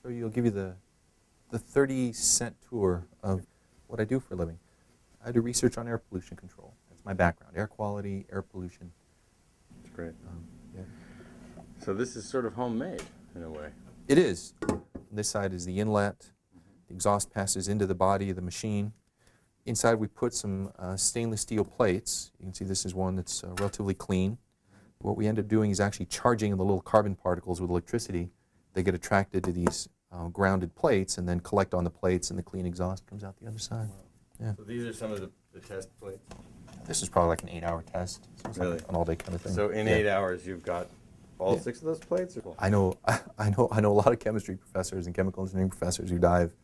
show you, I'll give you the 30-cent tour of what I do for a living. I do research on air pollution control. That's my background, air quality, air pollution. That's great. Yeah. So this is sort of homemade in a way. It is. This side is the inlet. The exhaust passes into the body of the machine. Inside we put some stainless steel plates. You can see this is one that's relatively clean. What we end up doing is actually charging the little carbon particles with electricity. They get attracted to these grounded plates and then collect on the plates, and the clean exhaust comes out the other side. Wow. Yeah. So these are some of the test plates? This is probably like an 8-hour test. So it's Really? like an all-day kind of thing. So in 8 hours you've got all 6 of those plates? Or? I know a lot of chemistry professors and chemical engineering professors who die of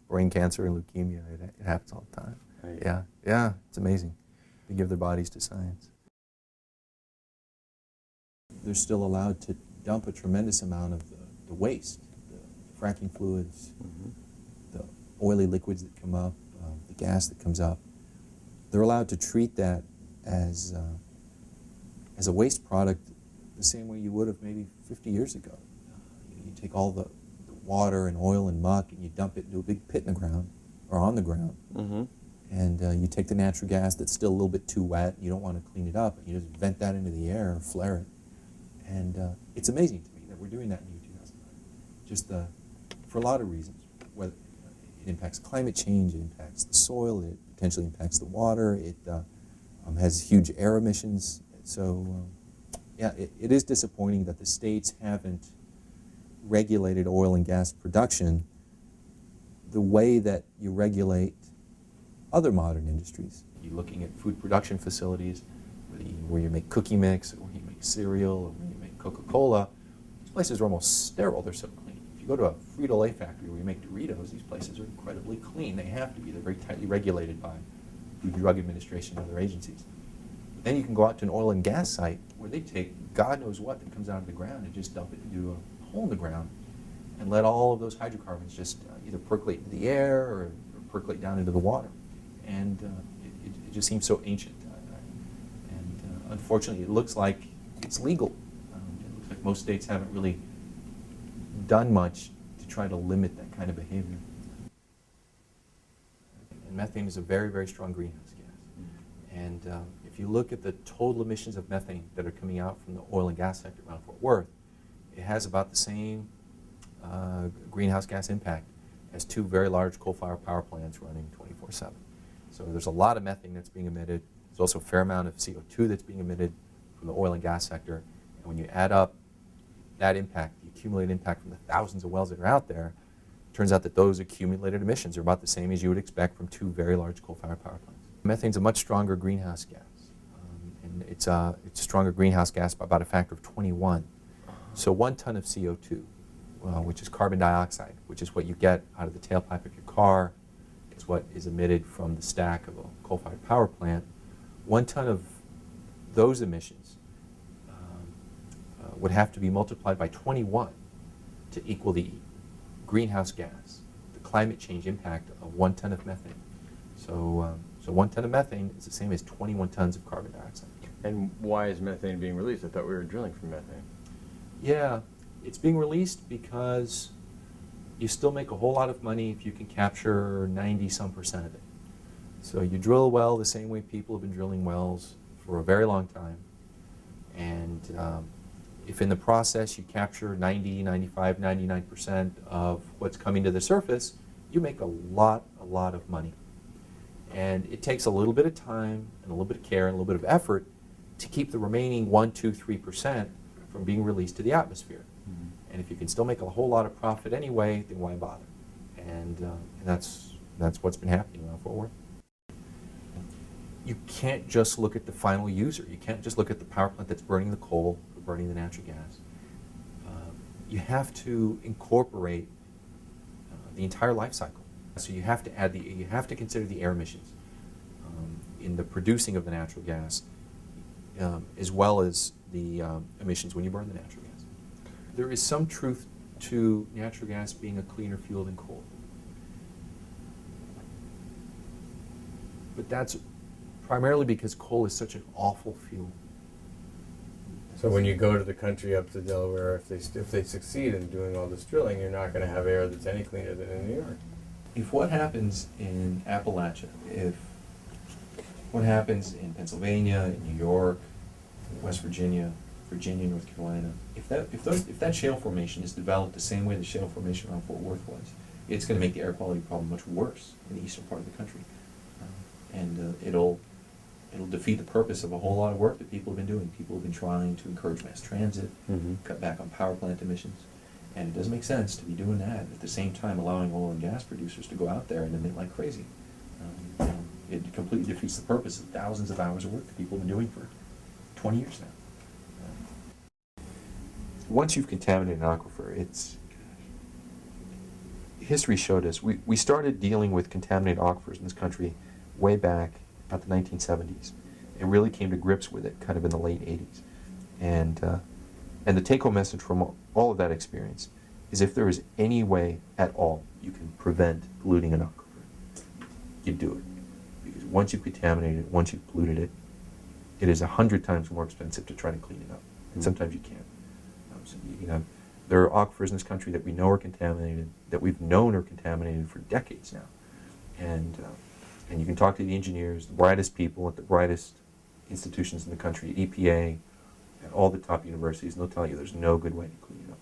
brain cancer and leukemia. It happens all the time. Right. Yeah, it's amazing. They give their bodies to science. They're still allowed to dump a tremendous amount of the waste, the fracking fluids, the oily liquids that come up, the gas that comes up. They're allowed to treat that as a waste product the same way you would have maybe 50 years ago. You take all the water and oil and muck and you dump it into a big pit in the ground, or on the ground. And you take the natural gas that's still a little bit too wet, you don't want to clean it up, and you just vent that into the air or flare it. And it's amazing to me that we're doing that in the year 2009. Just for a lot of reasons. Whether it impacts climate change, it impacts the soil, it potentially impacts the water, it has huge air emissions. So yeah, it is disappointing that the states haven't regulated oil and gas production the way that you regulate other modern industries. You're looking at food production facilities where you make cookie mix, or where you make cereal, or where you make Coca-Cola. These places are almost sterile, they're so clean. If you go to a Frito-Lay factory where you make Doritos, these places are incredibly clean. They have to be. They're very tightly regulated by Food and Drug Administration and other agencies. But then you can go out to an oil and gas site where they take God knows what that comes out of the ground and just dump it into a hole in the ground and let all of those hydrocarbons just either percolate into the air or percolate down into the water. And it just seems so ancient. And unfortunately, it looks like it's legal. It looks like most states haven't really done much to try to limit that kind of behavior. And methane is a very, very strong greenhouse gas. And if you look at the total emissions of methane that are coming out from the oil and gas sector around Fort Worth, it has about the same greenhouse gas impact as 2 very large coal-fired power plants running 24/7. So there's a lot of methane that's being emitted. There's also a fair amount of CO2 that's being emitted from the oil and gas sector. And when you add up that impact, the accumulated impact from the thousands of wells that are out there, it turns out that those accumulated emissions are about the same as you would expect from 2 very large coal-fired power plants. Methane's a much stronger greenhouse gas. And it's a stronger greenhouse gas by about a factor of 21. So 1 ton of CO2, which is carbon dioxide, which is what you get out of the tailpipe of your car, is what is emitted from the stack of a coal-fired power plant. 1 ton of those emissions would have to be multiplied by 21 to equal the greenhouse gas, the climate change impact of 1 ton of methane. So 1 ton of methane is the same as 21 tons of carbon dioxide. And why is methane being released? I thought we were drilling for methane. Yeah, it's being released because you still make a whole lot of money if you can capture 90-some% of it. So you drill a well the same way people have been drilling wells for a very long time. And if in the process you capture 90, 95, 99% of what's coming to the surface, you make a lot of money. And it takes a little bit of time and a little bit of care and a little bit of effort to keep the remaining 1, 2, 3% from being released to the atmosphere. And if you can still make a whole lot of profit anyway, then why bother? And that's what's been happening around Fort Worth. You can't just look at the final user. You can't just look at the power plant that's burning the coal or burning the natural gas. You have to incorporate the entire life cycle. So you have to add you have to consider the air emissions in the producing of the natural gas, as well as the emissions when you burn the natural gas. There is some truth to natural gas being a cleaner fuel than coal. But that's primarily because coal is such an awful fuel. So when you go to the country up to Delaware, if they succeed in doing all this drilling, you're not going to have air that's any cleaner than in New York. If what happens in Appalachia, if what happens in Pennsylvania, in New York, West Virginia, North Carolina, if that shale formation is developed the same way the shale formation around Fort Worth was, it's going to make the air quality problem much worse in the eastern part of the country, and it'll defeat the purpose of a whole lot of work that people have been doing. People have been trying to encourage mass transit, cut back on power plant emissions, and it doesn't make sense to be doing that at the same time allowing oil and gas producers to go out there and emit like crazy. It completely defeats the purpose of thousands of hours of work that people have been doing for 20 years now. Once you've contaminated an aquifer, history showed us, we started dealing with contaminated aquifers in this country way back about the 1970s. It really came to grips with it kind of in the late 80s. And the take-home message from all of that experience is if there is any way at all you can prevent polluting an aquifer, you do it. Because once you've contaminated it, once you've polluted it, it is 100 times more expensive to try to clean it up. And sometimes you can't. There are aquifers in this country that we know are contaminated, that we've known are contaminated for decades now. And you can talk to the engineers, the brightest people at the brightest institutions in the country, EPA, and all the top universities, and they'll tell you there's no good way to clean it up.